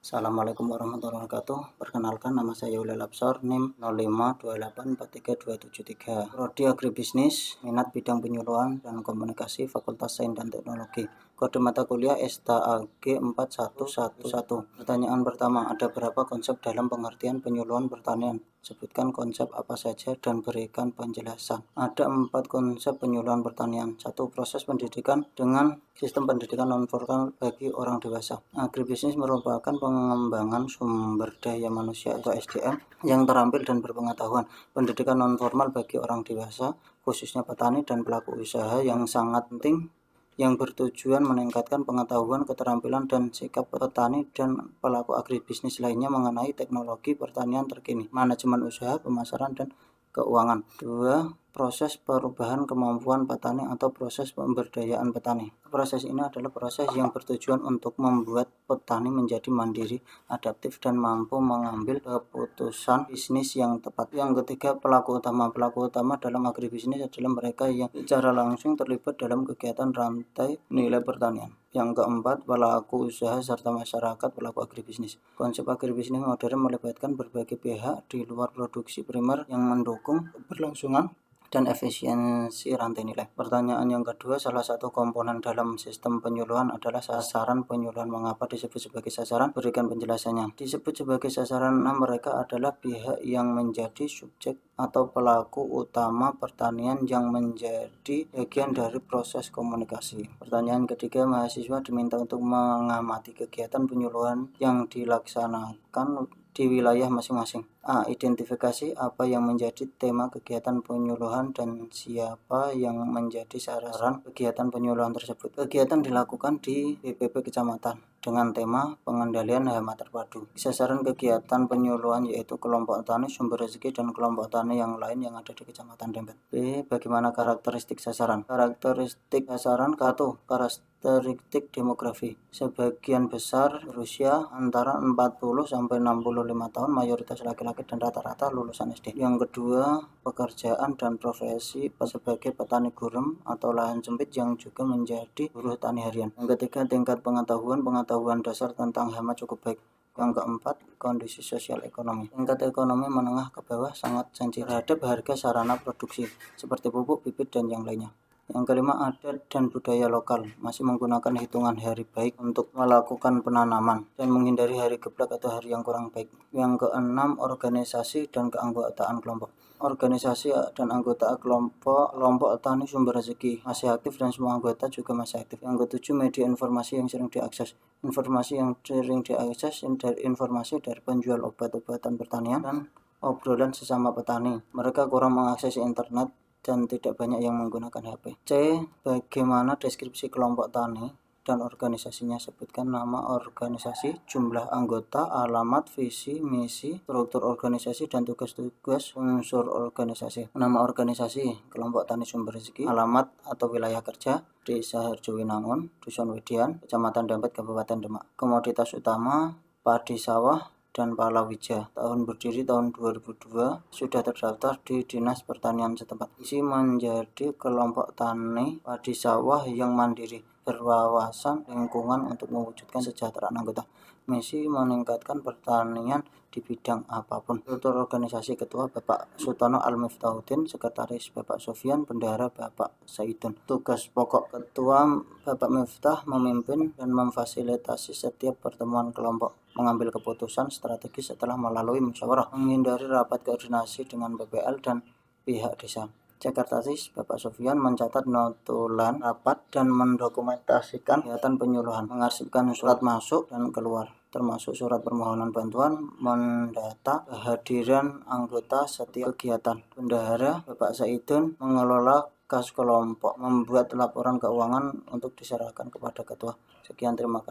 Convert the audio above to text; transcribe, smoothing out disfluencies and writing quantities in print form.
Assalamualaikum warahmatullahi wabarakatuh. Perkenalkan, nama saya Yuli Lapsor, NIM 05284373. Prodi Agribisnis, minat bidang penyuluhan dan komunikasi, Fakultas Sains dan Teknologi. Kode mata kuliah STA-AG 4111. Pertanyaan pertama, ada berapa konsep dalam pengertian penyuluhan pertanian? Sebutkan konsep apa saja dan berikan penjelasan. Ada 4 konsep penyuluhan pertanian. 1. Proses pendidikan dengan sistem pendidikan non-formal bagi orang dewasa. Agribisnis merupakan pengembangan sumber daya manusia atau SDM yang terampil dan berpengetahuan. Pendidikan non-formal bagi orang dewasa, khususnya petani dan pelaku usaha, yang sangat penting, yang bertujuan meningkatkan pengetahuan, keterampilan, dan sikap petani dan pelaku agribisnis lainnya mengenai teknologi pertanian terkini, manajemen usaha, pemasaran, dan keuangan. 2. Proses perubahan kemampuan petani atau proses pemberdayaan petani. Proses ini adalah proses yang bertujuan untuk membuat petani menjadi mandiri, adaptif, dan mampu mengambil keputusan bisnis yang tepat. Yang ketiga, pelaku utama. Pelaku utama dalam agribisnis adalah mereka yang secara langsung terlibat dalam kegiatan rantai nilai pertanian. Yang keempat, pelaku usaha serta masyarakat pelaku agribisnis. Konsep agribisnis modern melibatkan berbagai pihak di luar produksi primer yang mendukung keberlangsungan dan efisiensi rantai nilai. Pertanyaan yang kedua, salah satu komponen dalam sistem penyuluhan adalah sasaran penyuluhan. Mengapa disebut sebagai sasaran? Berikan penjelasannya. Disebut sebagai sasaran, mereka adalah pihak yang menjadi subjek atau pelaku utama pertanian yang menjadi bagian dari proses komunikasi. Pertanyaan ketiga, mahasiswa diminta untuk mengamati kegiatan penyuluhan yang dilaksanakan di wilayah masing-masing. A. Identifikasi apa yang menjadi tema kegiatan penyuluhan dan siapa yang menjadi sasaran kegiatan penyuluhan tersebut. Kegiatan dilakukan di BPP kecamatan dengan tema pengendalian hama terpadu. Sasaran kegiatan penyuluhan yaitu kelompok tani sumber rezeki dan kelompok tani yang lain yang ada di Kecamatan Dempet. B. Bagaimana karakteristik sasaran? Karakteristik sasaran. 1. Karakteristik demografi. Sebagian besar berusia antara 40 sampai 65 tahun, mayoritas laki-laki dan rata-rata lulusan SD. Yang kedua, pekerjaan dan profesi sebagai petani gurem atau lahan sempit yang juga menjadi buruh tani harian. Yang ketiga, tingkat pengetahuan dasar tentang hama cukup baik. Yang keempat, kondisi sosial ekonomi. Tingkat ekonomi menengah ke bawah, sangat sensitif terhadap harga sarana produksi seperti pupuk, bibit, dan yang lainnya. Yang kelima, adat dan budaya lokal, masih menggunakan hitungan hari baik untuk melakukan penanaman dan menghindari hari geblak atau hari yang kurang baik. Yang keenam, organisasi dan keanggotaan kelompok. Organisasi dan anggota kelompok tani sumber rezeki masih aktif dan semua anggota juga masih aktif. Yang ketujuh, media informasi yang sering diakses. Informasi yang sering diakses dari informasi dari penjual obat-obatan pertanian dan obrolan sesama petani. Mereka kurang mengakses internet dan tidak banyak yang menggunakan HP. C. Bagaimana deskripsi kelompok tani dan organisasinya? Sebutkan nama organisasi, jumlah anggota, alamat, visi, misi, struktur organisasi, dan tugas-tugas unsur organisasi. Nama organisasi, kelompok tani sumber rezeki. Alamat atau wilayah kerja, Desa Harjowinangun, Dusun Widian, Kecamatan Dempet, Kabupaten Demak. Komoditas utama, padi sawah dan palawija. Tahun berdiri tahun 2002, sudah terdaftar di Dinas Pertanian setempat. Isi menjadi kelompok tani padi sawah yang mandiri, berwawasan lingkungan untuk mewujudkan kesejahteraan anggota. Misi meningkatkan pertanian di bidang apapun. Struktur organisasi, ketua Bapak Sutono Al-Miftahuddin, sekretaris Bapak Sofyan, bendahara Bapak Saidun. Tugas pokok ketua Bapak Miftah memimpin dan memfasilitasi setiap pertemuan kelompok, mengambil keputusan strategis setelah melalui musyawarah, menghindari rapat koordinasi dengan BPL dan pihak desa. Sekretaris Bapak Sofyan mencatat notulen rapat dan mendokumentasikan kegiatan penyuluhan, mengarsipkan surat masuk dan keluar, termasuk surat permohonan bantuan, mendata kehadiran anggota setiap kegiatan. Bendahara Bapak Saidun mengelola kas kelompok, membuat laporan keuangan untuk diserahkan kepada ketua. Sekian, terima kasih.